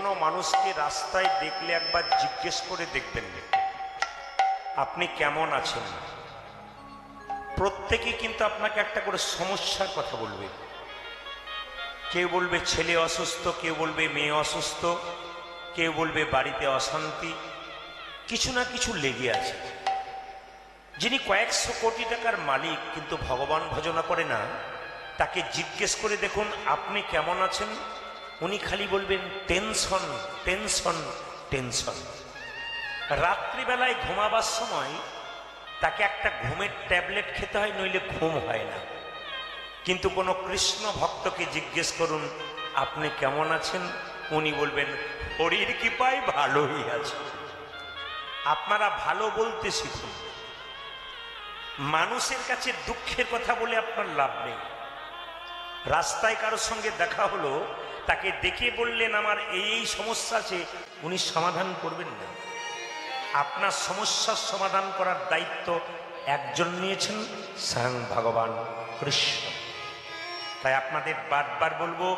কোনো মানুষকে রাস্তায় দেখলে একবার জিজ্ঞেস করে দেখবেন আপনি কেমন আছেন। প্রত্যেকেই কিন্তু আপনাকে একটা করে সমস্যার কথা বলবে। কেউ বলবে ছেলে অসুস্থ, কেউ বলবে মেয়ে অসুস্থ, কেউ বলবে বাড়িতে অশান্তি, কিছু না কিছু লেগে আছে। যিনি কয়েকশো কোটি টাকার মালিক কিন্তু ভগবান ভজনা করে না, তাকে জিজ্ঞেস করে দেখুন আপনি কেমন আছেন, উনি খালি বলবেন টেনশন টেনশন টেনশন। রাত্রিবেলায় ঘুমাবার সময় তাকে একটা ঘুমের ট্যাবলেট খেতে হয়, নইলে ঘুম হয় না। কিন্তু কোনো কৃষ্ণ ভক্তকে জিজ্ঞেস করুন আপনি কেমন আছেন, উনি বলবেন হরির কৃপায় ভালোই আছে। আপনারা ভালো বলতে শিখুন। মানুষের কাছে দুঃখের কথা বলে আপনার লাভ নেই। রাস্তায় কারোর সঙ্গে দেখা হলো, তাকে দেখে বললেন আমার এই সমস্যা আছে, উনি সমাধান করবেন না। আপনার সমস্যার সমাধান করার দায়িত্ব একজন নিয়েছেন, স্বয়ং ভগবান কৃষ্ণ। তাই আপনাদের বারবার বলবো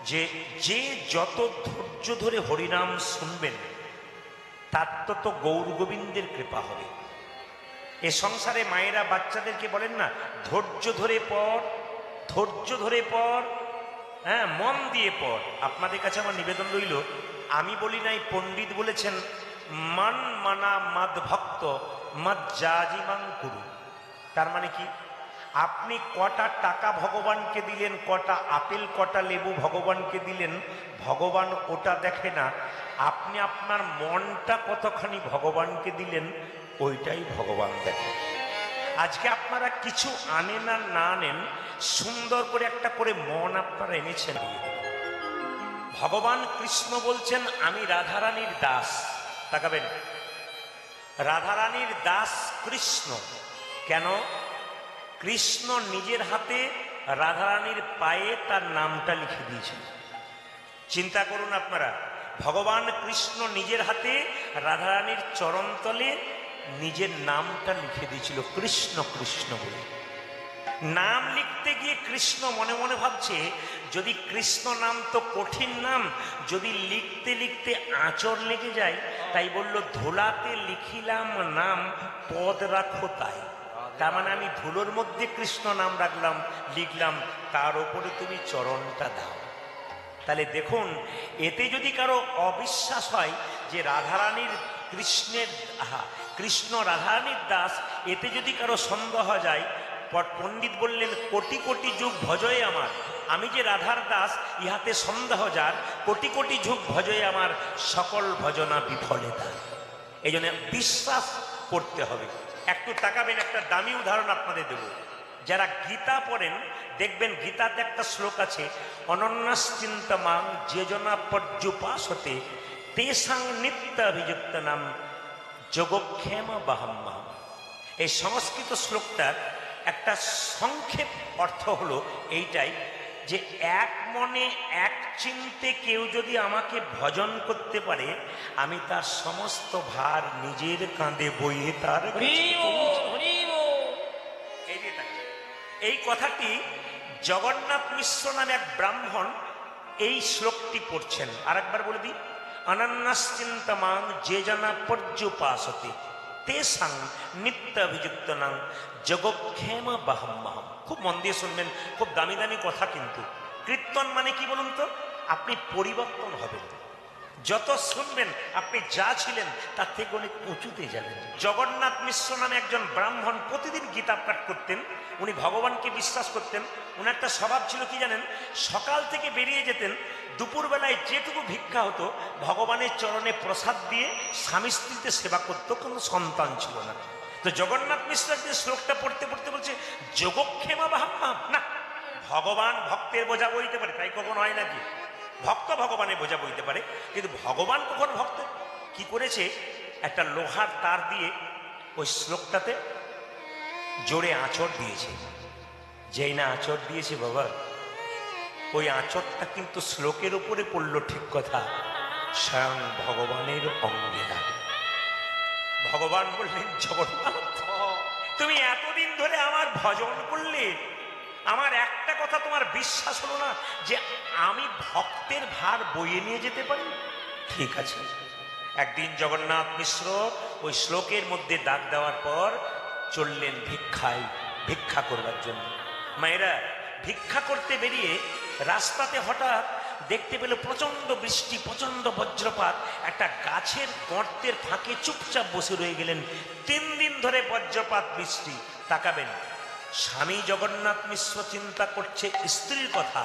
যে যে যত ধৈর্য ধরে হরিনাম শুনবেন তার তত গৌর গোবিন্দের কৃপা হবে। এ সংসারে মায়েরা বাচ্চাদেরকে বলেন না ধৈর্য ধরে পড়, ধৈর্য ধরে পড়, হ্যাঁ মন দিয়ে পড়। আপনাদের কাছে আমার নিবেদন রইল, আমি বলি নাই, পণ্ডিত বলেছেন মান মানা মাদ ভক্ত মাদ জাজিমাং গুরু। তার মানে কি, আপনি কটা টাকা ভগবানকে দিলেন, কটা আপেল কটা লেবু ভগবানকে দিলেন, ভগবান ওটা দেখে না। আপনি আপনার মনটা কতখানি ভগবানকে দিলেন, ওইটাই ভগবান দেখে। আজকে আপনারা কিছু আনেন আর না আনেন, সুন্দর করে একটা করে মন আপনারা এনেছেন। ভগবান কৃষ্ণ বলছেন আমি রাধারানীর দাস। তাকাবেন, রাধারানীর দাস কৃষ্ণ। কেন? কৃষ্ণ নিজের হাতে রাধারানীর পায়ে তার নামটা লিখে দিয়েছেন। চিন্তা করুন আপনারা, ভগবান কৃষ্ণ নিজের হাতে রাধারানীর চরণতলে নিজের নামটা লিখে দিয়েছিল, কৃষ্ণ কৃষ্ণ বলে। নাম লিখতে গিয়ে কৃষ্ণ মনে মনে ভাবছে যদি কৃষ্ণ নাম তো কঠিন নাম, যদি লিখতে লিখতে আঁচড় লেগে যায়, তাই বলল ধুলাতে লিখিলাম নাম পদ রাখো তাই। তার মানে আমি ধুলোর মধ্যে কৃষ্ণ নাম রাখলাম, লিখলাম, তার উপরে তুমি চরণটা দাও। তাহলে দেখুন, এতে যদি কারো অবিশ্বাস হয় যে রাধারানীর কৃষ্ণের কৃষ্ণ রাধারানীর দাস, এতে যদি কারো সন্দেহ যায়, পণ্ডিত বললেন কোটি কোটি যুগ ভজয়ে আমার, আমি যে রাধার দাস ইহাতে সন্দেহ যার, কোটি কোটি যুগ ভজয়ে আমার সকল ভজনা বিফলে তার। এই জন্য বিশ্বাস করতে হবে। একটু তাকাবেন, একটা দামি উদাহরণ আপনাদের দেব। যারা গীতা পড়েন দেখবেন গীতাতে একটা শ্লোক আছে, অনন্যাশ্চিন্তমাং যে জনা পর্যুপাসতে তেষাং নিত্য অভিযুক্ত নাম যোগক্ষেম বাহাম্মা। এই সংস্কৃত শ্লোকটার একটা সংক্ষেপ অর্থ হলো এইটাই, যে এক মনে এক চিন্তে কেউ যদি আমাকে ভজন করতে পারে, আমি তার সমস্ত ভার নিজের কাঁধে বইয়ে তার। এই কথাটি জগন্নাথ মিশ্র নামে এক ব্রাহ্মণ এই শ্লোকটি পড়ছেন। আর একবার বলে দিই, অনন্যাশ্চিন্তমাং যে জনা পর্যুপাসতে তেষাং নিত্য অভিযুক্ত নাম যোগক্ষেম বাহাম্মহম। খুব মন দিয়ে শুনবেন, খুব দামি দামি কথা। কিন্তু কীর্তন মানে কি বলুন তো? আপনি পরিবর্তন হবেন। যত শুনবেন আপনি যা ছিলেন তার থেকে অনেক উঁচুতে যাবেন। জগন্নাথ মিশ্র নামে একজন ব্রাহ্মণ প্রতিদিন গীতা পাঠ করতেন। উনি ভগবানকে বিশ্বাস করতেন। ওনার একটা স্বভাব ছিল কি জানেন? সকাল থেকে বেরিয়ে যেতেন, দুপুরবেলায় যেটুকু ভিক্ষা হতো ভগবানের চরণে প্রসাদ দিয়ে স্বামী স্ত্রীতে সেবা করত, কোনো সন্তান ছিল না। তো জগন্নাথ মিশ্র যে শ্লোকটা পড়তে পড়তে বলছে যোগক্ষেমা বাহাম্মা। না, ভগবান ভক্তের বোঝা বইতে পারে, তাই কখন হয় নাকি? ভক্ত ভগবানের বোঝা বইতে পারে, কিন্তু ভগবান কখন ভক্ত কি করেছে? একটা লোহার তার দিয়ে ওই শ্লোকটাতে জোরে আঁচড় দিয়েছে। যেই না আঁচড় দিয়েছে বাবা, ওই আঁচড়টা কিন্তু শ্লোকের উপরে পড়লো ঠিক কথা, স্বয়ং ভগবানের অঙ্গে লাগে। ভগবান বললেন জগন্নাথ, তুমি এতদিন ধরে আমার ভজন করলে, আমার একটা কথা তোমার বিশ্বাস হলো না যে আমি ভক্তের ভার বইয়ে নিয়ে যেতে পারি? ঠিক আছে। একদিন জগন্নাথ মিশ্র ওই শ্লোকের মধ্যে দাগ দেওয়ার পর চললেন ভিক্ষা করবার জন্য। মায়েরা, ভিক্ষা করতে বেরিয়ে রাস্তাতে হঠাৎ দেখতে পেল প্রচন্ড বৃষ্টি, প্রচন্ড বজ্রপাত। একটা গাছের গর্তের ফাঁকে চুপচাপ বসে রয়ে গেলেন। 3 দিন ধরে বজ্রপাত, বৃষ্টি। তাকাবেন, স্বামী জগন্নাথ মিশ্র চিন্তা করছে স্ত্রীর কথা,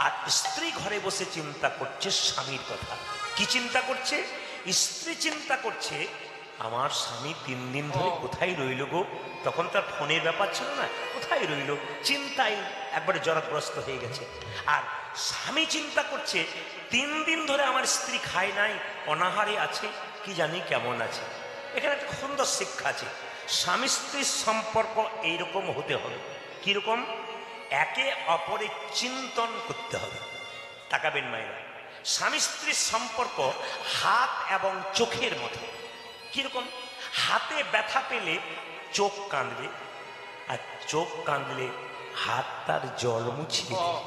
আর স্ত্রী ঘরে বসে চিন্তা করছে স্বামীর কথা। কি চিন্তা করছে? স্ত্রী চিন্তা করছে আমার স্বামী 3 দিন ধরে কোথায় রইল গো। তখন তার ফোনের ব্যাপার ছিল না, কোথায় রইল, চিন্তায় একবারে জড়গ্রস্ত হয়ে গেছে। আর স্বামী চিন্তা করছে 3 দিন ধরে আমার স্ত্রী খায় নাই, অনাহারে আছে, কি জানি কেমন আছে। এখানে একটা সুন্দর শিক্ষা আছে। স্বামী স্ত্রীর সম্পর্ক এইরকম হতে হবে। কিরকম? একে অপরের চিন্তন করতে হবে। তাকাবেন মায়েরা, স্বামী স্ত্রীর সম্পর্ক হাত এবং চোখের মতো। কিরকম? হাতে ব্যথা পেলে চোখ কাঁদবে, আর চোখ কাঁদলে হাত তার জল মুছিয়ে দেবে।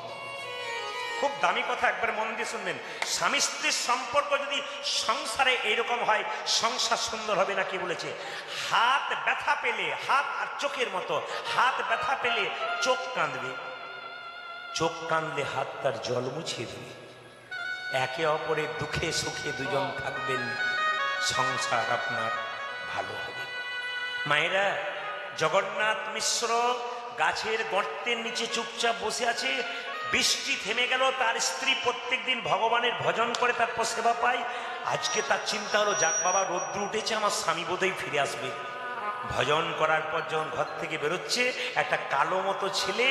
খুব দামি কথা, একবার মন দিয়ে শুনবেন। স্বামী স্ত্রীর সম্পর্ক যদি সংসারে এরকম হয়, সংসার সুন্দর হবে না। কি বলেছে? হাত ব্যথা পেলে, হাত আর চোখের মতো, হাত ব্যথা পেলে চোখ কাঁদবে, চোখ কাঁদলে হাত তার জল মুছিয়ে দেবে। একে অপরের দুঃখে সুখে দুজন থাকবেন, সংসার আপনার ভালো হবে। মায়েরা, জগন্নাথ মিশ্র গাছের গর্তের নিচে চুপচাপ বসে আছে। বৃষ্টি থেমে গেল। তার স্ত্রী প্রত্যেকদিন ভগবানের ভজন করে, তারপর সেবা পায়। আজকে তার চিন্তা হলো, যাক বাবা, রৌদ্র উঠেছে, আমার স্বামী বোধহয় ফিরে আসবে। ভজন করার পর যখন ঘর থেকে বেরোচ্ছে, একটা কালো মতো ছেলে,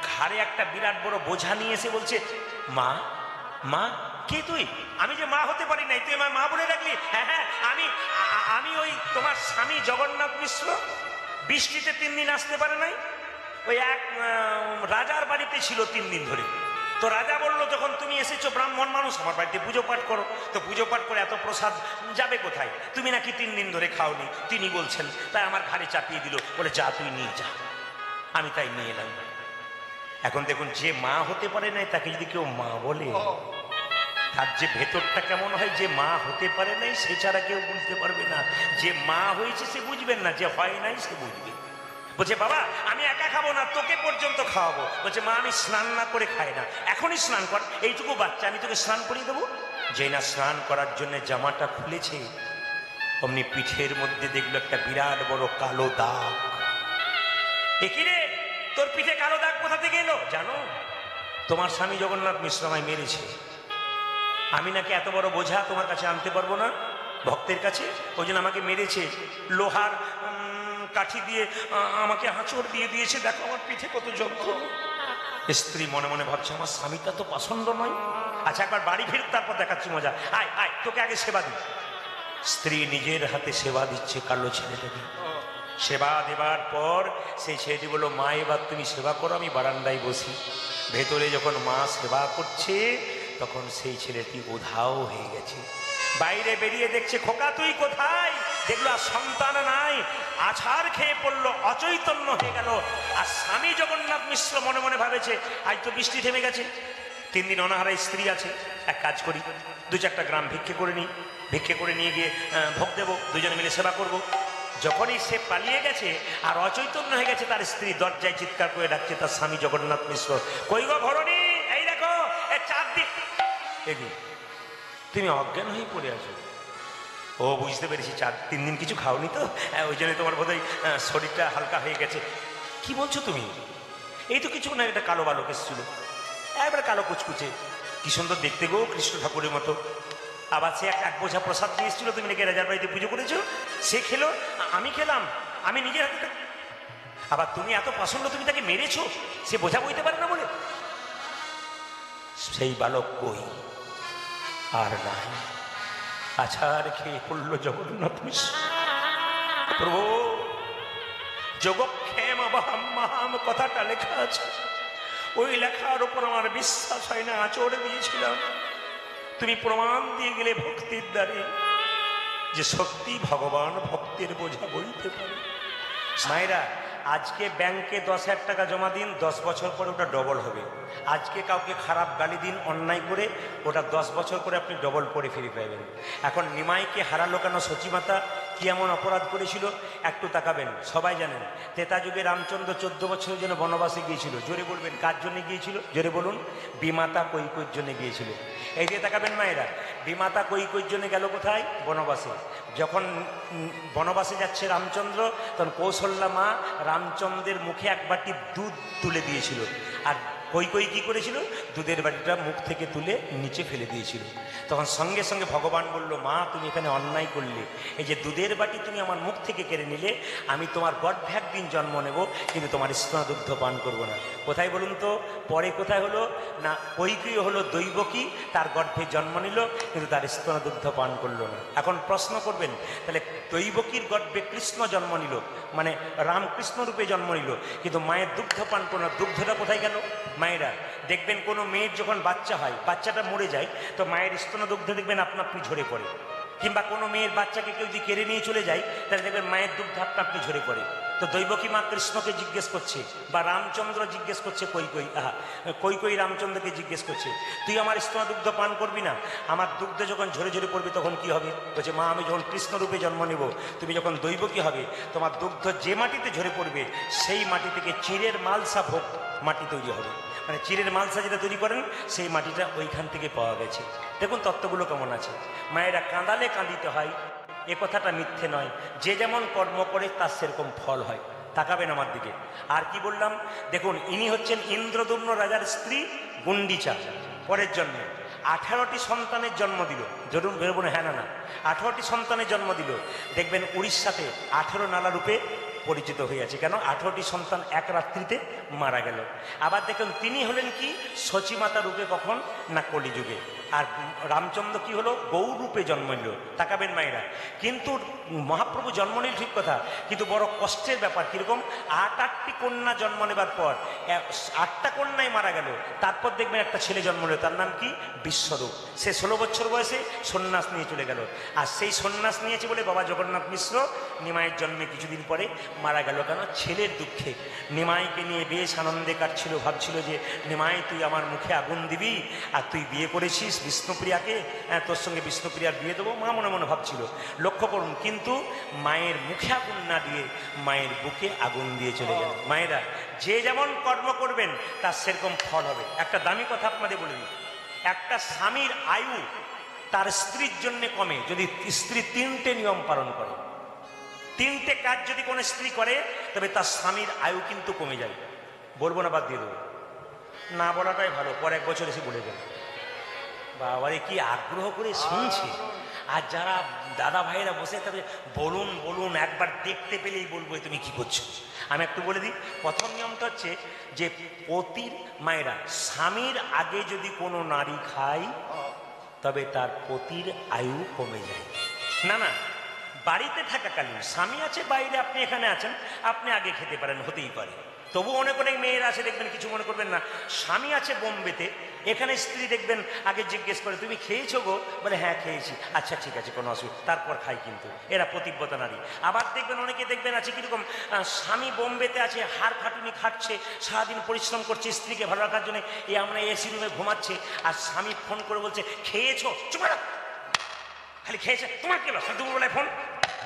ঘাড়ে একটা বিরাট বড় বোঝা নিয়ে এসে বলছে, মা, মা, কে তুই? আমি যে মা হতে পারি নাই, তুই আমার মা বলে রাখলি? হ্যাঁ হ্যাঁ, আমি ওই তোমার স্বামী জগন্নাথ মিশ্র। বৃষ্টিতে 3 দিন আসতে পারে নাই। ওই এক রাজার বাড়িতে ছিল 3 দিন ধরে। তো রাজা বললো, যখন তুমি এসেছো, ব্রাহ্মণ মানুষ, আমার বাড়িতে পুজো পাঠ করো। তো পুজো পাঠ করে এত প্রসাদ যাবে কোথায়? তুমি নাকি 3 দিন ধরে খাওনি, তিনি বলছেন। তাই আমার ঘাড়ে চাপিয়ে দিল, বলে যা তুই নিয়ে যা। আমি তাই নিয়ে এলাম। এখন দেখুন, যে মা হতে পারে নাই তাকে যদি কেউ মা বলে, তার যে ভেতরটা কেমন হয়, যে মা হতে পারে নাই সে ছাড়া কেউ বুঝতে পারবে না। যে মা হয়েছে সে বুঝবেন না, যে হয় নাই সে বুঝবে। বলছে, বাবা, আমি একা খাবো না, তোকে পর্যন্ত খাওয়াবো। বলছে, মা, আমি স্নান না করে খাই না। এখনই স্নান কর, এইটুকু বাচ্চা, আমি তোকে স্নান করিয়ে দেবো। যেই না স্নান করার জন্য জামাটা খুলেছে, অমনি পিঠের মধ্যে দেখলো একটা বিরাট বড় কালো দাগ। একি রে, তোর পিঠে কালো দাগ কোথা থেকে এলো? জানো, তোমার স্বামী জগন্নাথ মিশ্র আমায় মেরেছে। আমি নাকি এত বড় বোঝা তোমার কাছে আনতে পারবো না, ভক্তের কাছে, ওই জন্য আমাকে মেরেছে। লোহার কাঠি দিয়ে আমাকে হাঁচড় দিয়ে দিয়েছে। দেখো আমার পিঠে কত যন্ত্রণা। স্ত্রী মনে মনে ভাবছে, আমার স্বামীটা তো পছন্দ নয়। আচ্ছা, একবার বাড়ি ফির, তারপর দেখাচ্ছি মজা। আয় আয়, তোকে আগে সেবা দিই। স্ত্রী নিজের হাতে সেবা দিচ্ছে কালো ছেলেটাকে। সেবা দেবার পর সেই ছেলেটি বলল, মা, এবার তুমি সেবা করো, আমি বারান্দায় বসি। ভেতরে যখন মা সেবা করছে, তখন সেই ছেলেটি উধাও হয়ে গেছে। বাইরে বেরিয়ে দেখছে, খোকা তুই কোথায়? দেখলো আর সন্তান নাই, আছাড় খেয়ে পড়লো, অচৈতন্য হয়ে গেল। আর স্বামী জগন্নাথ মিশ্র মনে মনে ভাবেছে, আজ তো বৃষ্টি থেমে গেছে, 3 দিন অনাহারে স্ত্রী আছে, এক কাজ করি, 2-4টা গ্রাম ভিক্ষে করে নিই, ভিক্ষে করে নিয়ে গিয়ে ভোগ দেবো, দুজনে মিলে সেবা করব। যখনই সে পালিয়ে গেছে আর অচৈতন্য হয়ে গেছে, তার স্ত্রী দরজায় চিৎকার করে ডাকছে তার স্বামী জগন্নাথ মিশ্র, কই গো ঘরণী, এই দেখো, চারদিক। তুমি অজ্ঞান হয়ে পড়ে আছো। ও, বুঝতে পেরেছি, 3 দিন কিছু খাওনি তো, ওই জন্য তোমার বোধহয় শরীরটা হালকা হয়ে গেছে। কি বলছো তুমি? এই তো কিছু না, একটা কালো বালক এসেছিল, একবারে কালো কুচকুচে, কি সুন্দর দেখতে গো, কৃষ্ণ ঠাকুরের মতো। আবার সে এক বোঝা প্রসাদ নিয়ে এসেছিল, তুমি নাকি রাজার বাড়িতে পুজো করেছো, সে খেলো, আমি খেলাম, আমি নিজের হাতে। আবার তুমি এত পছন্দ, তুমি তাকে মেরেছো, সে বোঝা বইতে পারে না বলে। সেই বালক কই আর নাই, আছাড় খেয়ে পড়ল জগন্নাথ মিশ্র। প্রভু, যোগক্ষেম অবহাম কথাটা লেখা আছে, ওই লেখার উপর আমার বিশ্বাস হয় না, আঁচড় দিয়েছিলাম। তুমি প্রমাণ দিয়ে গেলে ভক্তির দ্বারে যে সত্যি ভগবান ভক্তের বোঝা বইতে পারে। মায়েরা, আজকে ব্যাংকে 10,000 টাকা জমা দিন, 10 বছর পরে ওটা ডবল হবে। আজকে কাউকে খারাপ গালি দিন অন্যায় করে, ওটা 10 বছর করে আপনি ডবল করে ফিরে পাবেন। এখন নিমাইকে হারালো কেন সচিমাতা? কি এমন অপরাধ করেছিল? একটু তাকাবেন, সবাই জানেন ত্রেতা যুগে রামচন্দ্র 14 বছরের জন্য বনবাসে গিয়েছিল। জোরে বলবেন, কার জন্য গিয়েছিল? জোরে বলুন। বিমাতা কৈকেয়ীর জন্য গিয়েছিল। এই যে তাকাবেন মায়েরা, বিমাতা কৈকেয়ীর জন্য গেল কোথায়? বনবাসে। যখন বনবাসে যাচ্ছে রামচন্দ্র, তখন কৌশল্যা মা রামচন্দ্রের মুখে এক বাটি দুধ তুলে দিয়েছিল। আর কৈকেয়ী কী করেছিল? দুধের বাটিটা মুখ থেকে তুলে নিচে ফেলে দিয়েছিল। তখন সঙ্গে সঙ্গে ভগবান বলল, মা তুমি এখানে অন্যায় করলে, এই যে দুধের বাটি তুমি আমার মুখ থেকে কেড়ে নিলে, আমি তোমার গর্ভে একদিন জন্ম নেব, কিন্তু তোমার স্তনদুগ্ধ পান করব না। কোথায় বলুন তো? পরে কোথায় হলো না, কৈকেয়ী হলো দৈবকী, তার গর্ভে জন্ম নিল, কিন্তু তার স্তনদুগ্ধ পান করলো না। এখন প্রশ্ন করবেন, তাহলে দৈবকীর গর্ভে কৃষ্ণ জন্ম নিল, মানে রামকৃষ্ণ রূপে জন্ম নিল, কিন্তু মায়ের দুগ্ধ পান করল না, দুগ্ধটা কোথায় গেল? মায়েরা দেখবেন, কোনো মেয়ের যখন বাচ্চা হয়, বাচ্চাটা মরে যায়, তো মায়ের স্তনদুগ্ধ দেখবেন আপনা আপনি ঝরে পড়ে। কিংবা কোনো মেয়ের বাচ্চাকে কেউ যদি কেড়ে নিয়ে চলে যায়, তাহলে দেখবেন মায়ের দুগ্ধ আপনা আপনি ঝরে পড়ে। তো দৈবকী মা কৃষ্ণকে জিজ্ঞেস করছে, বা রামচন্দ্র জিজ্ঞেস করছে কৈকেয়ী রামচন্দ্রকে জিজ্ঞেস করছে, তুই আমার স্তনদুগ্ধ পান করবি না? আমার দুগ্ধ যখন ঝরে ঝরে পড়বে তখন কি হবে? বলছে, মা আমি যখন কৃষ্ণরূপে জন্ম নেব, তুমি যখন দৈবকী হবে, তোমার দুগ্ধ যে মাটিতে ঝরে পড়বে, সেই মাটি থেকে চিঁড়ের মালসা ভোগ মাটি তৈরি হবে। মানে চিঁড়ের মালসা যেটা তৈরি করেন, সেই মাটিটা ওইখান থেকে পাওয়া গেছে। দেখুন তত্ত্বগুলো কেমন আছে। মায়েরা কাঁদালে কাঁদিতে হয়, এ কথাটা মিথ্যে নয়। যে যেমন কর্ম করে তার সেরকম ফল হয়। তাকাবেন আমার দিকে। আর কি বললাম দেখুন, ইনি হচ্ছেন ইন্দ্রদম্ন রাজার স্ত্রী গুন্ডিচা। পরের জন্মে 18টি সন্তানের জন্ম দিল। জরুর বেরোবো না, হ্যাঁ না 18টি সন্তানের জন্ম দিল। দেখবেন উড়িষ্যাতে 18 নালা রূপে পরিচিত হয়ে আছে। কেন? 18টি সন্তান এক রাত্রিতে মারা গেল। আবার দেখুন, তিনি হলেন কি সচিমাতা রূপে, কখন না কলিযুগে। আর রামচন্দ্র কি হলো? গৌর রূপে জন্ম নিল। তাকাবেন মায়েরা, কিন্তু মহাপ্রভু জন্ম নিল ঠিক কথা, কিন্তু বড় কষ্টের ব্যাপার। কীরকম? 8টি কন্যা জন্ম নেবার পর 8টা কন্যাই মারা গেল। তারপর দেখবেন একটা ছেলে জন্ম নিল, তার নাম কি? বিশ্বরূপ। সে 16 বছর বয়সে সন্ন্যাস নিয়ে চলে গেল। আর সেই সন্ন্যাস নিয়েছে বলে বাবা জগন্নাথ মিশ্র নিমাইয়ের জন্মে কিছুদিন পরে মারা গেল। কেন? ছেলের দুঃখে। নিমাইকে নিয়ে বেশ আনন্দে কাটছিল, ভাবছিল যে নিমাই তুই আমার মুখে আগুন দিবি, আর তুই বিয়ে করেছিস বিষ্ণুপ্রিয়াকে, তোর সঙ্গে বিষ্ণুপ্রিয়ার বিয়ে দেবো, মা মনে মনে ভাবছিল। লক্ষ্য করুন, কিন্তু মায়ের মুখে আগুন না দিয়ে মায়ের বুকে আগুন দিয়ে চলে গেল। মায়েরা যে যেমন কর্ম করবেন তার সেরকম ফল হবে। একটা দামি কথা আপনাদের বলে দিই, একটা স্বামীর আয়ু তার স্ত্রীর জন্য কমে যদি স্ত্রী 3টে নিয়ম পালন করে। 3টে কাজ যদি কোনো স্ত্রী করে, তবে তার স্বামীর আয়ু কিন্তু কমে যায়। বলবো না, বাদ দিয়ে দেবো, না বলাটাই ভালো, পর 1 বছর এসে বলে দেবে। বাবারে কি আগ্রহ করে শুনছি। আর যারা দাদা ভাইয়েরা বসে থাকবে, বলুন বলুন, একবার দেখতে পেলেই বলবো তুমি কি করছো। আমি একটু বলে দিই। প্রথম নিয়মটা হচ্ছে যে পতির, মায়েরা, স্বামীর আগে যদি কোনো নারী খায়, তবে তার পতির আয়ু কমে যায়। না না, বাড়িতে থাকাকালীন, স্বামী আছে বাইরে, আপনি এখানে আছেন, আপনি আগে খেতে পারেন, হতেই পারে। তবু অনেক অনেক মেয়েরা আছে দেখবেন, কিছু মনে করবেন না, স্বামী আছে বোম্বেতে, এখানে স্ত্রী দেখবেন আগে জিজ্ঞেস করে, তুমি খেয়েছো গো? বলে হ্যাঁ খেয়েছি। আচ্ছা ঠিক আছে, কোনো অসুবিধা, তারপর খাই। কিন্তু এরা পতিব্রতা নারী। আবার দেখবেন অনেকে দেখবেন আছে কিরকম, স্বামী বোম্বেতে আছে, হাড় খাটুনি খাটছে, সারাদিন পরিশ্রম করছে স্ত্রীকে ভালো রাখার জন্য, আমরা এসি রুমে ঘুমাচ্ছে, আর স্বামী ফোন করে বলছে খেয়েছো? চুপ করো, খালি খেয়েছে, তোমার কি লক্ষ্য? দুপুরবেলায় ফোন।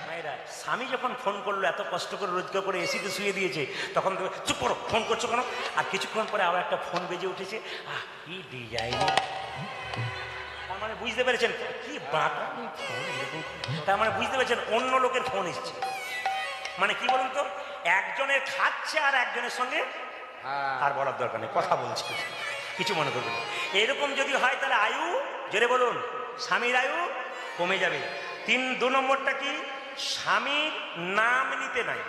মায়েরা, স্বামী যখন ফোন করলো, এত কষ্ট করে রোজগার করে এসিতে শুয়ে দিয়েছে, তখন চুপ করো, ফোন করছো কেন? আর কিছুক্ষণ পরে আবার একটা ফোন বেজে উঠেছে, কি ডিজাইন। তার মানে বুঝতে পেরেছেন কি বাটা ফোন, তার মানে বুঝতে পেরেছেন অন্য লোকের ফোন এসছে। মানে কি বলুন তো, একজনের খাচ্ছে আর একজনের সঙ্গে, আর বলার দরকার নেই, কথা বলছে, কিছু মনে করবেন। এরকম যদি হয় তাহলে আয়ু, জোরে বলুন, স্বামীর আয়ু কমে যাবে। 2 নম্বরটা কি? স্বামীর নাম নিতে নাই,